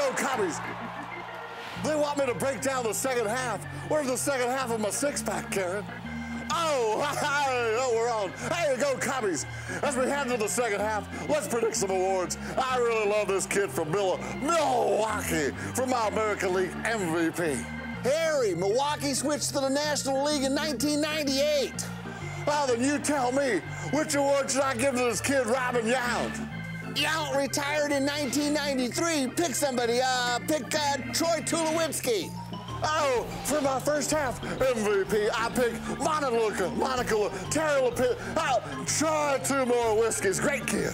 go, Commies. They want me to break down the second half. Where's the second half of my six-pack, Karen? Oh, we're on. There you go, Commies. As we head into the second half, let's predict some awards. I really love this kid from Milwaukee for my American League MVP. Harry, Milwaukee switched to the National League in 1998. Well, then you tell me, which award should I give to this kid, Robin Yount? Yount retired in 1993. Pick somebody. Pick Troy Tulowitzki. Oh, for my first half MVP, I pick Monica, Terry LaPitt. Oh, try 2 more whiskeys. Great kid.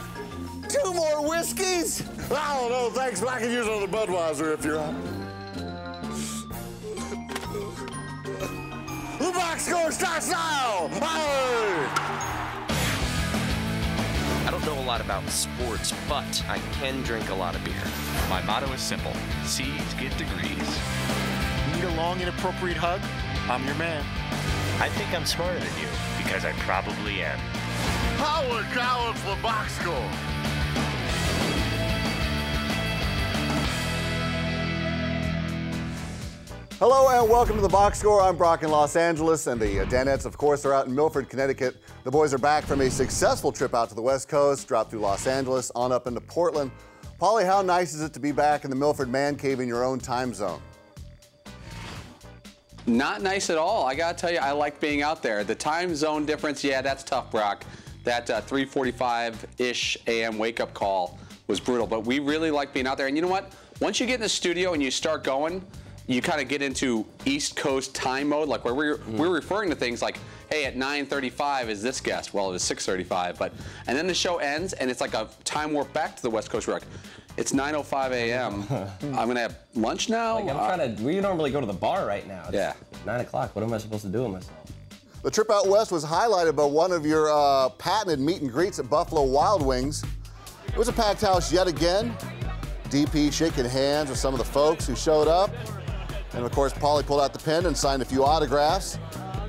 2 more whiskeys? I don't know, thanks, but I can use another Budweiser if you're out. The box score starts now. Hey! I don't know a lot about sports, but I can drink a lot of beer. My motto is simple: C's get degrees. Need a long, inappropriate hug? I'm your man. I think I'm smarter than you, because I probably am. Howard Collins, the box score. Hello and welcome to the box score. I'm Brock in Los Angeles, and the Danettes, of course, are out in Milford, Connecticut. The boys are back from a successful trip out to the West Coast, dropped through Los Angeles, on up into Portland. Paulie, how nice is it to be back in the Milford Man Cave in your own time zone? Not nice at all. I gotta tell you, I like being out there. The time zone difference, yeah, that's tough, Brock. That 3:45-ish a.m. wake-up call was brutal, but we really like being out there. And you know what? Once you get in the studio and you start going, you kind of get into East Coast time mode, like where we're referring to things like, hey, at 9:35 is this guest. Well, it was 6:35, and then the show ends, and it's like a time warp back to the West Coast. We're like, it's 9:05 a.m. I'm gonna have lunch now. Like we normally go to the bar right now. Yeah. It's 9 o'clock. What am I supposed to do with myself? The trip out west was highlighted by one of your patented meet and greets at Buffalo Wild Wings. It was a packed house yet again. DP shaking hands with some of the folks who showed up. And of course, Paulie pulled out the pen and signed a few autographs.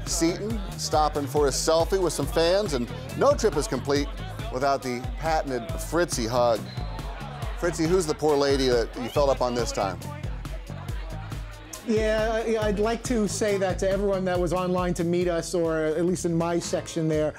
Seton stopping for a selfie with some fans, and no trip is complete without the patented Fritzy hug. Fritzy, who's the poor lady that you felt up on this time? Yeah, I'd like to say that to everyone that was online to meet us, or at least in my section there,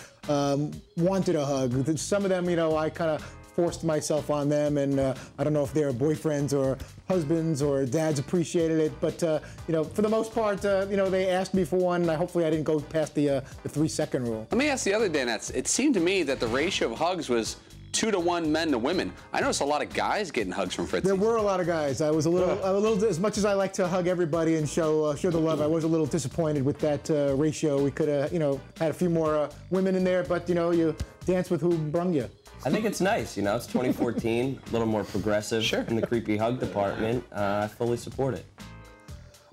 wanted a hug. Some of them, I kind of forced myself on them, and I don't know if their boyfriends or husbands or dads appreciated it, but for the most part, they asked me for one, and hopefully I didn't go past the 3-second rule. Let me ask the other Danettes. It seemed to me that the ratio of hugs was 2 to 1 men to women. I noticed a lot of guys getting hugs from Fritzy. There were a lot of guys. I was a little, as much as I like to hug everybody and show the love, I was a little disappointed with that ratio. We could have, had a few more women in there, but you dance with who brung you. I think it's nice, it's 2014, a little more progressive in the creepy hug department. I fully support it.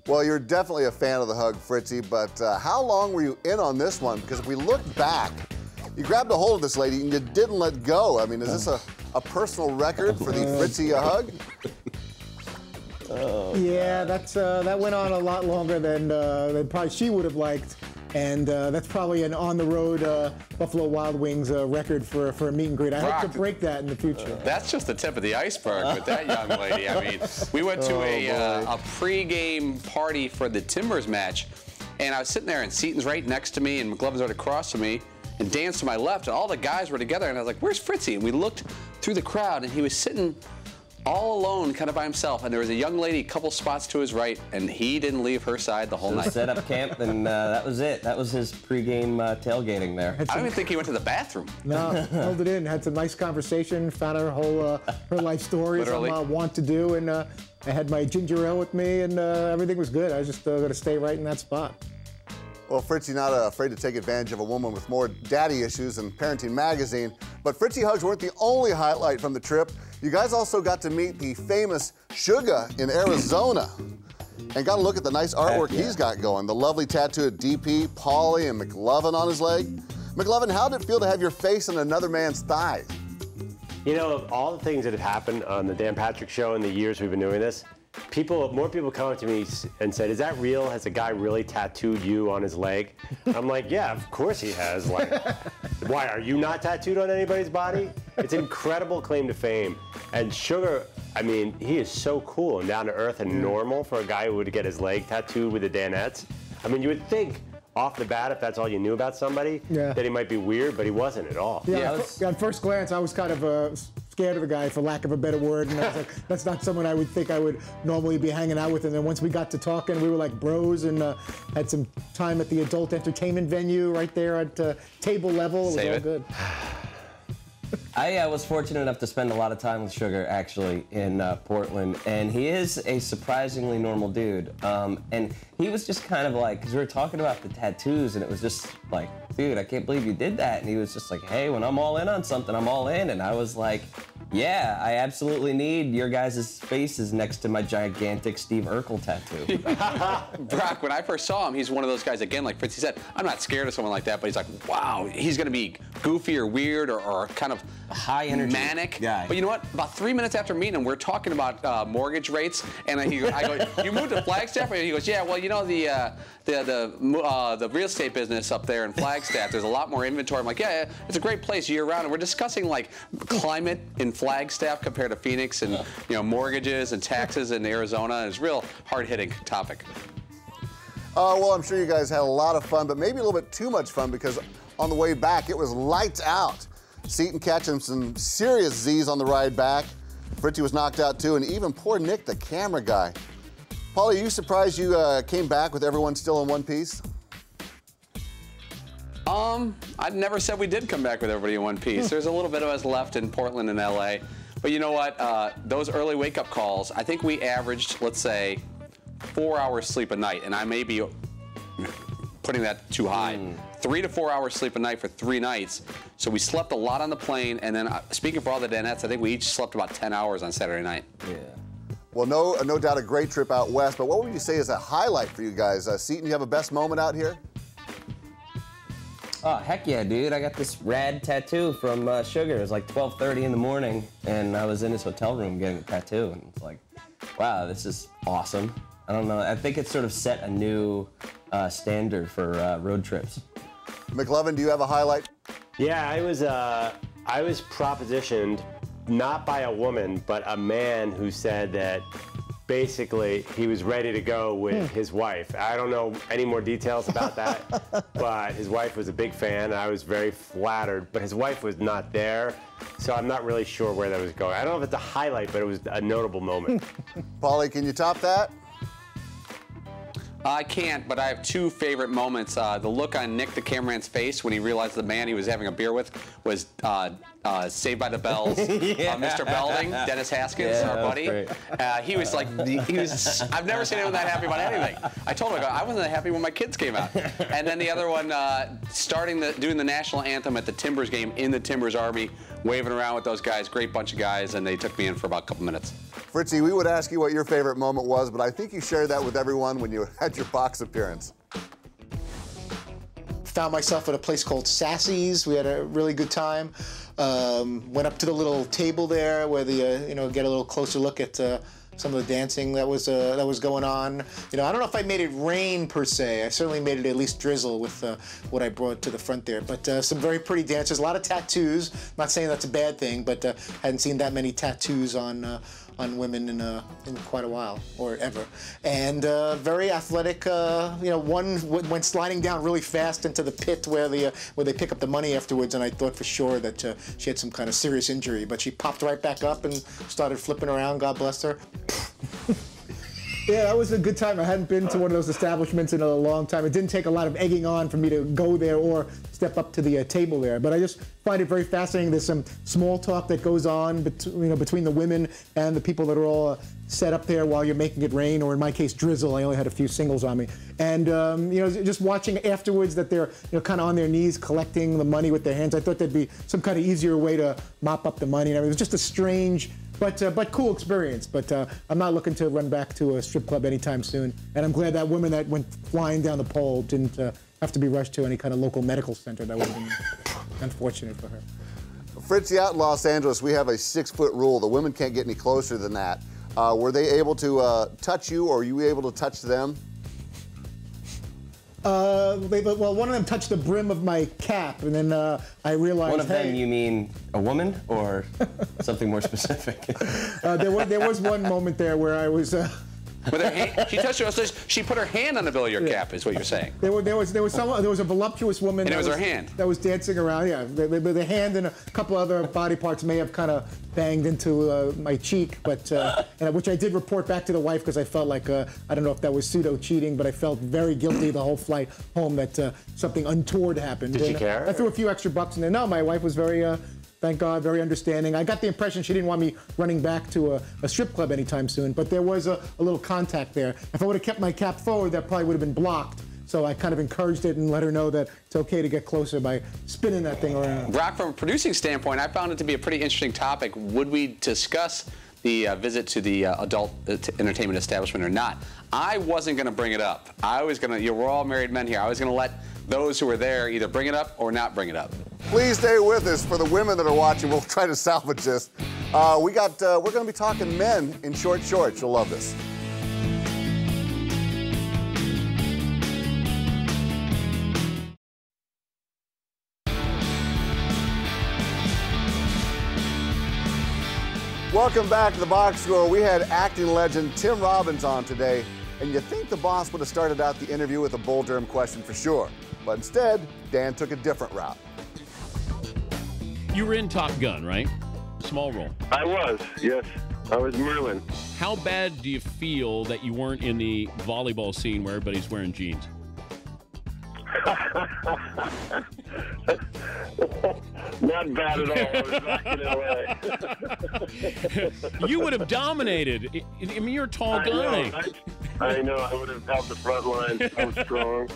Well, you're definitely a fan of the hug, Fritzy, but how long were you in on this one? Because if we look back, you grabbed a hold of this lady and you didn't let go. I mean, is this a personal record for the Fritzy hug? Yeah, that went on a lot longer than probably she would have liked. And that's probably an on-the-road Buffalo Wild Wings record for a meet and greet. I hope to break that in the future. That's just the tip of the iceberg with that young lady. I mean, we went to a pre-game party for the Timbers match, and I was sitting there, and Seton's right next to me, and McLovin's right across from me, and Dan's to my left, and all the guys were together, and I was like, where's Fritzy? And we looked through the crowd, and he was sitting all alone, kind of by himself, and there was a young lady a couple spots to his right, and he didn't leave her side the whole night. Set up camp, and that was it. That was his pregame tailgating there. I don't even think he went to the bathroom. No, held it in, had some nice conversation, found out her life story, some want to do, and I had my ginger ale with me, and everything was good. I was just going to stay right in that spot. Well, Fritzy not afraid to take advantage of a woman with more daddy issues in Parenting Magazine. But Fritzy hugs weren't the only highlight from the trip. You guys also got to meet the famous Sugga in Arizona. And got to look at the nice artwork he's got going. The lovely tattoo of DP, Paulie, and McLovin on his leg. McLovin, how did it feel to have your face on another man's thigh? Of all the things that have happened on the Dan Patrick Show in the years we've been doing this, more people come up to me and said, is that real? Has a guy really tattooed you on his leg? I'm like, yeah, of course he has. Like, why, are you not tattooed on anybody's body? It's an incredible claim to fame. And Sugga, I mean, he is so cool and down to earth and normal for a guy who would get his leg tattooed with the Danettes. I mean, you would think off the bat, if that's all you knew about somebody, that he might be weird, but he wasn't at all. Yeah, on first glance, I was kind of scared of the guy, for lack of a better word, and I was like, that's not someone I would think I would normally be hanging out with. And then once we got to talking, we were like bros, and had some time at the adult entertainment venue right there at table level. It was all good. I was fortunate enough to spend a lot of time with Sugga, actually, in Portland, and he is a surprisingly normal dude. And he was just kind of like, because we were talking about the tattoos, and it was just like, dude, I can't believe you did that. And he was just like, hey, when I'm all in on something, I'm all in. And I was like, yeah, I absolutely need your guys' faces next to my gigantic Steve Urkel tattoo. Brock, when I first saw him, he's one of those guys, again, like Fritzy said, I'm not scared of someone like that, but he's like, wow, he's going to be goofy or weird or kind of high energy manic guy. But you know what? About 3 minutes after meeting him, we're talking about mortgage rates, and I go, you moved to Flagstaff? And he goes, yeah, well, you know, the real estate business up there in Flagstaff, there's a lot more inventory. I'm like, yeah, it's a great place year round. And we're discussing like climate in Flagstaff compared to Phoenix, and you know, mortgages and taxes in Arizona. It's a real hard-hitting topic. Well, I'm sure you guys had a lot of fun, but maybe a little bit too much fun, because on the way back, it was lights out. Seton catching some serious Z's on the ride back. Fritzy was knocked out too, and even poor Nick, the camera guy. Paulie, are you surprised you came back with everyone still in one piece? I never said we did come back with everybody in one piece. There's a little bit of us left in Portland and LA. But you know what? Those early wake-up calls, I think we averaged, let's say, 4 hours sleep a night. And I may be putting that too high. 3 to 4 hours sleep a night for 3 nights. So we slept a lot on the plane. And then, speaking for all the Danettes, I think we each slept about 10 hours on Saturday night. Yeah. Well, no doubt a great trip out west. But what would you say is a highlight for you guys? Seton, you have a best moment out here? Oh, heck yeah, dude. I got this rad tattoo from Sugga. It was like 12:30 in the morning, and I was in his hotel room getting a tattoo, and it's like, wow, this is awesome. I don't know. I think it sort of set a new standard for road trips. McLovin, do you have a highlight? Yeah, I was propositioned not by a woman, but a man who said that basically he was ready to go with his wife. I don't know any more details about that, but his wife was a big fan. I was very flattered, but his wife was not there, so I'm not really sure where that was going. I don't know if it's a highlight, but it was a notable moment. Paulie, can you top that? I can't, but I have 2 favorite moments. The look on Nick, the cameraman's face, when he realized the man he was having a beer with was Saved by the Bell's Mr. Belding, Dennis Haskins, our buddy. He was like, I've never seen anyone that happy about anything. I told him, I wasn't that happy when my kids came out. And then the other one, doing the national anthem at the Timbers game in the Timbers Army, waving around with those guys, great bunch of guys, and they took me in for about a couple minutes. Fritzy, we would ask you what your favorite moment was, but I think you shared that with everyone when you had your box appearance. Found myself at a place called Sassy's. We had a really good time. Went up to the little table there where the get a little closer look at some of the dancing that was going on. You know, I don't know if I made it rain per se. I certainly made it at least drizzle with what I brought to the front there. But some very pretty dancers, a lot of tattoos. I'm not saying that's a bad thing, but hadn't seen that many tattoos on women in quite a while, or ever. And very athletic, one went sliding down really fast into the pit where they pick up the money afterwards, and I thought for sure that she had some kind of serious injury, but she popped right back up and started flipping around, God bless her. Yeah, that was a good time. I hadn't been to one of those establishments in a long time. It didn't take a lot of egging on for me to go there or step up to the table there. But I just find it very fascinating. There's some small talk that goes on between the women and the people that are all set up there while you're making it rain, or in my case, drizzle. I only had a few singles on me. And just watching afterwards that they're kind of on their knees collecting the money with their hands. I thought there'd be some kind of easier way to mop up the money. And it was just a strange but cool experience. But I'm not looking to run back to a strip club anytime soon. And I'm glad that woman that went flying down the pole didn't have to be rushed to any kind of local medical center. That would have been unfortunate for her. Fritzy, out in Los Angeles, we have a 6-foot rule. The women can't get any closer than that. Were they able to touch you, or were you able to touch them? Well, one of them touched the brim of my cap, and then I realized. One of them, you mean a woman or something more specific? There was one moment there where I was. With her hand, she touched her. She put her hand on the bill of your cap, is what you're saying. There was a voluptuous woman. And it was her hand. That was dancing around. Yeah, the hand and a couple other body parts may have kind of banged into my cheek, but which I did report back to the wife because I felt like I don't know if that was pseudo cheating, but I felt very guilty the whole flight home that something untoward happened. Did she care? I threw a few extra bucks in there. No, my wife was very. Thank God, very understanding. I got the impression she didn't want me running back to a strip club anytime soon, but there was a little contact there. If I would have kept my cap forward, that probably would have been blocked. So I kind of encouraged it and let her know that it's okay to get closer by spinning that thing around. Brock, from a producing standpoint, I found it to be a pretty interesting topic. Would we discuss the visit to the adult entertainment establishment or not? I wasn't going to bring it up. I was going to, we're all married men here. I was going to let those who were there either bring it up or not bring it up. Please stay with us. For the women that are watching, we'll try to salvage this. We're going to be talking men in short shorts. You'll love this. Welcome back to the Box Score. We had acting legend Tim Robbins on today, and you'd think the boss would have started out the interview with a Bull Durham question for sure. But instead, Dan took a different route. You were in Top Gun, right? Small role. I was, yes. I was Merlin. How bad do you feel that you weren't in the volleyball scene where everybody's wearing jeans? Not bad at all. I was back in L.A. You would have dominated. I mean, you're a tall guy. I know. I would have held the front line so strong.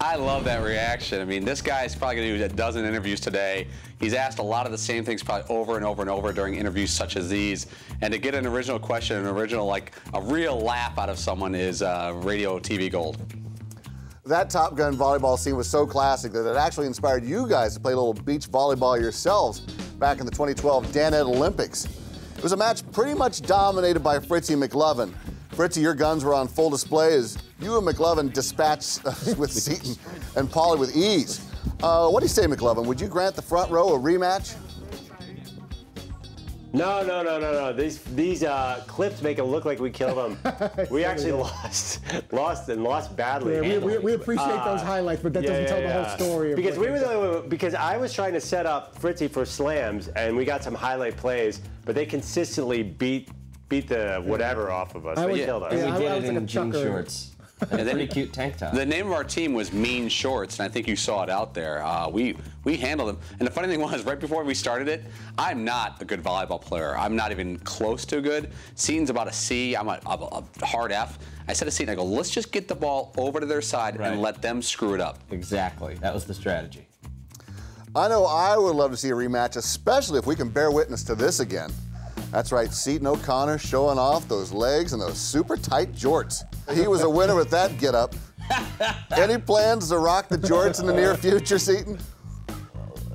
I love that reaction. I mean, this guy's probably going to do a dozen interviews today. He's asked a lot of the same things probably over and over and over during interviews such as these. And to get an original question, an original, like a real laugh out of someone is radio TV gold. That Top Gun volleyball scene was so classic that it actually inspired you guys to play a little beach volleyball yourselves back in the 2012 Danette Olympics. It was a match pretty much dominated by Fritzy McLovin. Fritzy, your guns were on full display as you and McLovin dispatched with Seton and Pauly with ease. What do you say, McLovin? Would you grant the front row a rematch? No. These clips make it look like we killed them. We actually lost badly. Yeah, we appreciate those highlights, but that doesn't tell the whole story. Because we were the only one, because I was trying to set up Fritzy for slams, and we got some highlight plays, but they consistently beat the whatever off of us. They killed us. And we did it in jean shorts. And then a cute tank top. The name of our team was Mean Shorts, and I think you saw it out there. We handled them. And the funny thing was, right before we started it, I'm not a good volleyball player. I'm not even close to good. Seton's about a C. I'm a hard F. I said to Seton, I go, let's just get the ball over to their side and let them screw it up. Exactly. That was the strategy. I know I would love to see a rematch, especially if we can bear witness to this again. That's right, Seton O'Connor showing off those legs and those super tight jorts. He was a winner with that get-up. Any plans to rock the jorts in the near future, Seton?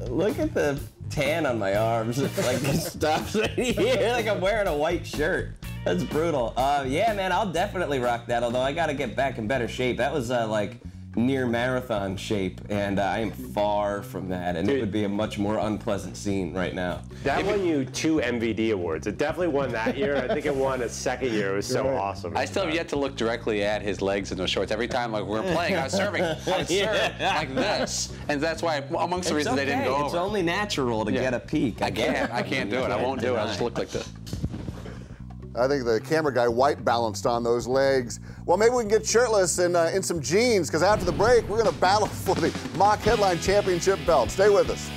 Look at the tan on my arms. Like it stops right here, like I'm wearing a white shirt. That's brutal. Yeah, man, I'll definitely rock that, although I got to get back in better shape. That was like near marathon shape, and I am far from that, and it would be a much more unpleasant scene right now. That won you 2 MVD awards. It definitely won that year. I think it won a second year. It was so awesome. I still have yet to look directly at his legs in those shorts. Every time like we're playing, I was serving. I would serve like this, and that's why amongst the reasons they didn't go over. It's only natural to get a peek. I can't do it. I won't do it. I'll just look like this. I think the camera guy white balanced on those legs. Well, maybe we can get shirtless and in some jeans, because after the break, we're going to battle for the Mock Headline Championship belt. Stay with us.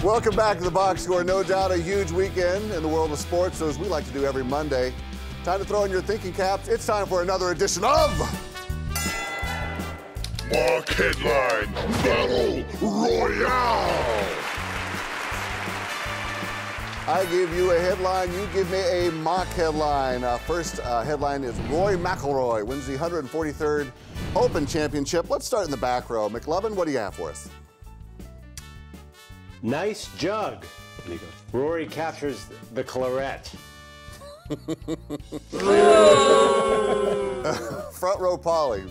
Welcome back to the Box Score. No doubt a huge weekend in the world of sports, as we like to do every Monday. Time to throw in your thinking caps. It's time for another edition of Mock Headline Battle Royale. I give you a headline, you give me a mock headline. First headline is Rory McIlroy wins the 143rd Open Championship. Let's start in the back row. McLovin, what do you have for us? Nice jug. Rory captures the claret. Front row, Polly.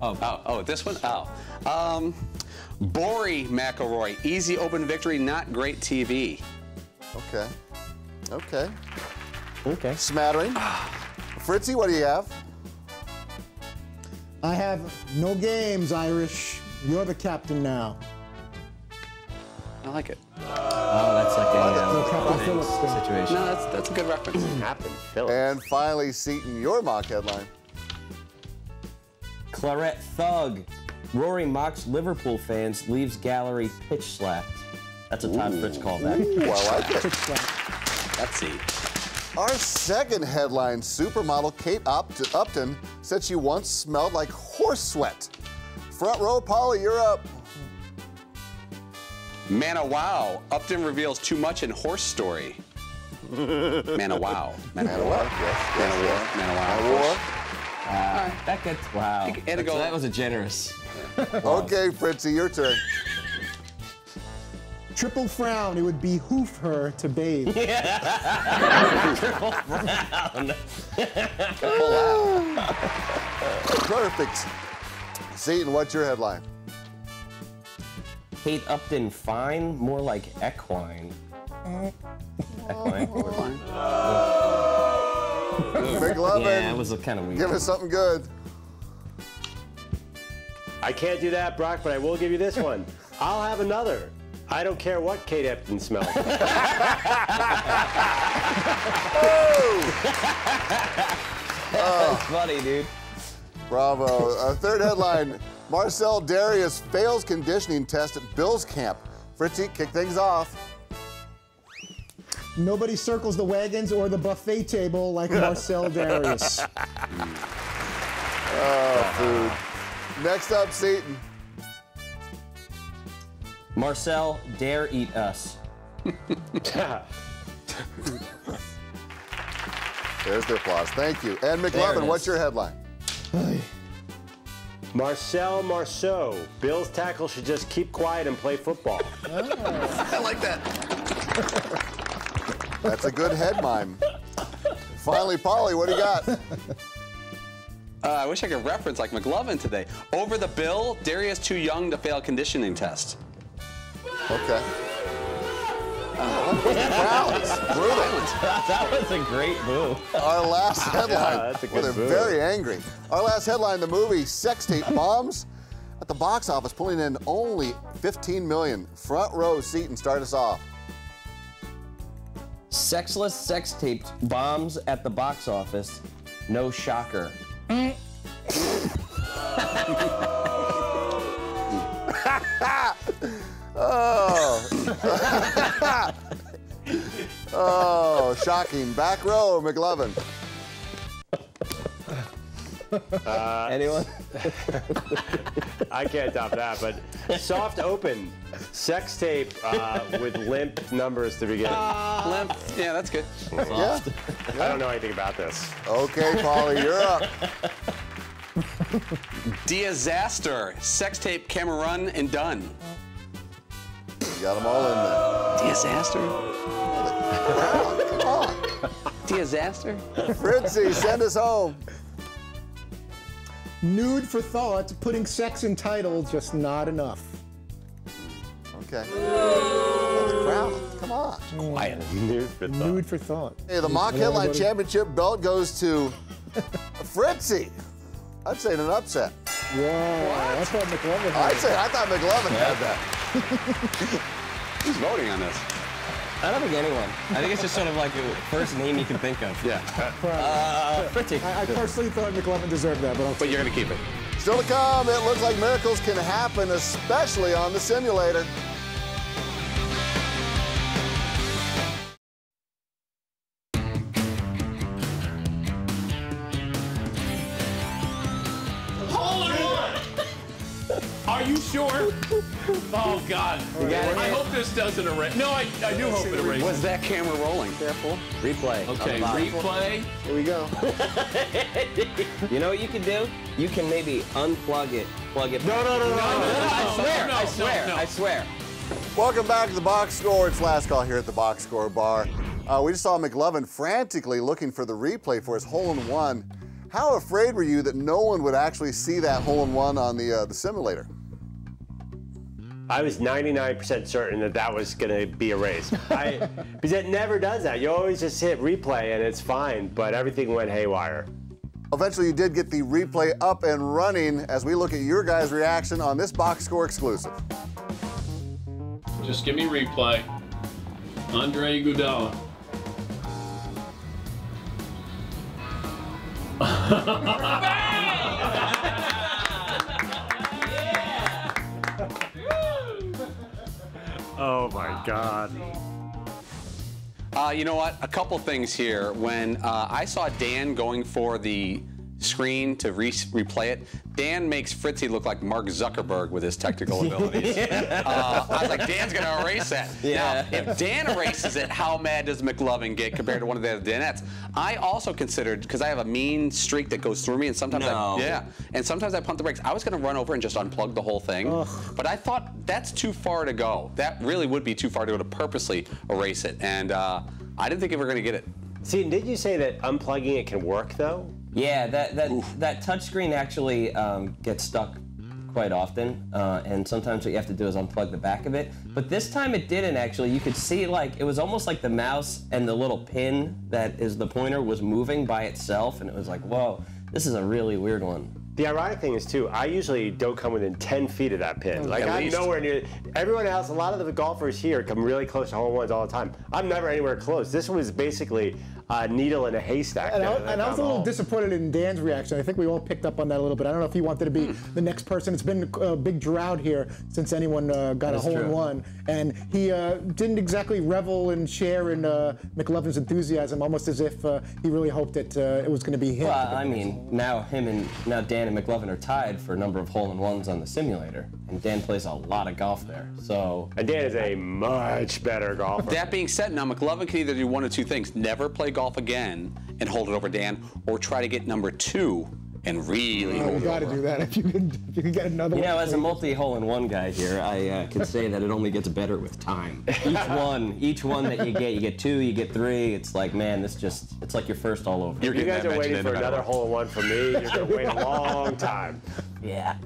Oh, this one? Oh. Rory McIlroy, easy Open victory, not great TV. Okay. Okay. Okay. Smattering. Fritzy, what do you have? I have no games, Irish. You're the captain now. I like it. Oh, that's like No, Captain a Phillips thing. situation. No, that's a good reference. Captain Phillips. And finally, Seton, your mock headline. Claret thug. Rory mocks Liverpool fans, leaves gallery pitch slapped. That's a Todd Fritz callback. Ooh, I like it. Let's see. Our second headline, supermodel Kate Upton said she once smelled like horse sweat. Front row, Polly, you're up. Man, wow. Upton reveals too much in horse story. Man, wow. Man of war, yes. Man, wow. That gets, wow. That was a generous. Okay, Fritzy, your turn. Triple frown, it would behoove her to bathe. Triple frown. Perfect. Seton, what's your headline? Kate Upton fine, more like equine. Equine. McLovin, Yeah, it was kind of weird. give us something good. I can't do that, Brock, but I will give you this one. I'll have another. I don't care what Kate Upton smells. That's funny, dude. Bravo. Third headline, Marcel Darius fails conditioning test at Bills camp. Fritzy, kick things off. Nobody circles the wagons or the buffet table like Marcel Darius. Oh, food. Next up, Seton. Marcel, dare eat us. There's the applause. Thank you. And McLovin, what's your headline? Marcel Marceau. Bill's tackle should just keep quiet and play football. I like that. That's a good head mime. Finally, Polly, what do you got? I wish I could reference like McLovin today. Over the bill, Darius too young to fail conditioning test. Okay. Brutal. That was a great boo. Our last headline. that's a good Well, they're boo. very angry. Our last headline, the movie Sex Tape bombs at the box office, pulling in only $15 million. Front row, Seton, start us off. Sexless sex taped bombs at the box office. No shocker. Oh. Oh, shocking. Back row, McLovin. Anyone? I can't top that, but soft open. Sex tape with limp numbers to begin. Limp. Yeah, that's good. Yeah. I don't know anything about this. Okay, Polly, you're up. Disaster. Sex tape, camera run, and done. You got them all in there. Disaster? Come on. Disaster? Fritzy, send us home. Nude for thought, putting sex in title, just not enough. Okay. Oh, the crowd. Come on. Quiet. Nude for thought. Hey, the mock headline championship belt goes to Fritzy. I'd say an upset. Whoa, I thought McLovin had it. I thought McLovin had that. Who's voting on this? I don't think anyone. I think it's just sort of like the first name you can think of. Yeah. Fritzy. I personally thought McLovin deserved that, but But you're going to keep it. Still to come, it looks like miracles can happen, especially on the simulator. Are you sure? Oh, God. I hope this doesn't erase. No, I do hope it erases. Was that camera rolling? Careful. Replay. Okay, replay. Here we go. You know what you can do? You can maybe unplug it, plug it. No. I swear. Welcome back to the Box Score. It's last call here at the Box Score Bar. We just saw McLovin frantically looking for the replay for his hole-in-one. How afraid were you that no one would actually see that hole-in-one on the simulator? I was 99% certain that was going to be erased. Because it never does that. You always just hit replay and it's fine, but everything went haywire. Eventually, you did get the replay up and running as we look at your guys' reaction on this Box Score exclusive. Just give me replay. Andre Iguodala. Oh my God. You know what? A couple things here. When I saw Dan going for the screen to replay it, Dan makes Fritzy look like Mark Zuckerberg with his technical abilities. I was like, Dan's going to erase that. Yeah. Now, if Dan erases it, how mad does McLovin get compared to one of the other Danettes? I also considered, because I have a mean streak that goes through me, and sometimes sometimes I pump the brakes. I was going to run over and just unplug the whole thing, but I thought that's too far to go. That really would be too far to go to purposely erase it, and I didn't think we were going to get it. See, did you say that unplugging it can work, though? Yeah, that touchscreen actually gets stuck quite often, and sometimes what you have to do is unplug the back of it. But this time it didn't actually. You could see it was almost like the mouse and the little pin that is the pointer was moving by itself, and it was like, whoa, this is a really weird one. The ironic thing is, too, I usually don't come within 10 feet of that pin. Like, I'm nowhere near. Everyone else, a lot of the golfers here come really close to hole-in-ones all the time. I'm never anywhere close. This was basically a needle in a haystack. And I was a little disappointed in Dan's reaction. I think we all picked up on that a little bit. I don't know if he wanted to be the next person. It's been a big drought here since anyone got a hole-in-one. And he didn't exactly revel and share in McLovin's enthusiasm, almost as if he really hoped that it was going to be him. Well, I mean, now Dan and McLovin are tied for a number of hole-in-ones on the simulator, and Dan plays a lot of golf there. So, and Dan is a much better golfer. That being said, now McLovin can either do one of two things: never play golf again and hold it over Dan, or try to get number 2 and really hold it over. You got to do that if you can get another one. You know, as a multi-hole-in-one guy here, I can say that it only gets better with time. Each one that you get 2, you get 3. It's like, man, it's like your first all over. You guys are waiting for another hole-in-one from me. You're going to wait a long time. Yeah.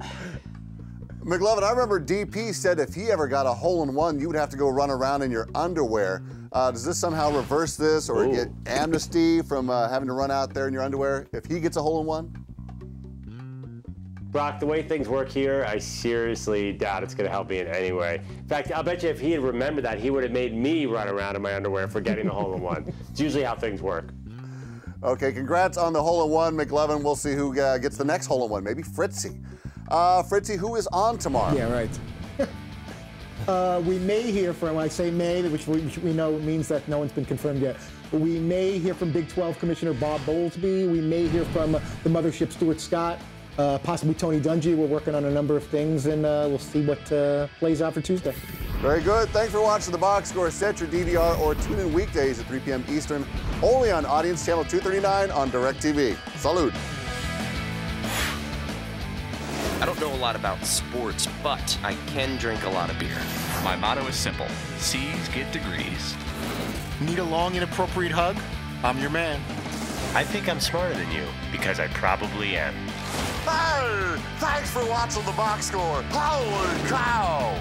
McLovin, I remember DP said if he ever got a hole-in-one, you would have to go run around in your underwear. Does this somehow reverse this, or get amnesty from having to run out there in your underwear if he gets a hole-in-one? Brock, the way things work here, I seriously doubt it's going to help me in any way. In fact, I'll bet you if he had remembered that, he would have made me run around in my underwear for getting the hole-in-one. It's usually how things work. Okay, congrats on the hole-in-one, McLovin. We'll see who gets the next hole-in-one, maybe Fritzy. Fritzy, who is on tomorrow? Yeah, right. We may hear from, when I say may, which we know means that no one's been confirmed yet. We may hear from Big 12 Commissioner Bob Bowlesby. We may hear from the mothership Stuart Scott, possibly Tony Dungy. We're working on a number of things, and we'll see what plays out for Tuesday. Very good. Thanks for watching the Box Score. Set your DVR or tune in weekdays at 3 p.m. Eastern, only on Audience Channel 239 on DirecTV. Salute. I don't know a lot about sports, but I can drink a lot of beer. My motto is simple: C's get degrees. Need a long, inappropriate hug? I'm your man. I think I'm smarter than you, because I probably am. Hey, thanks for watching the Box Score. Holy cow!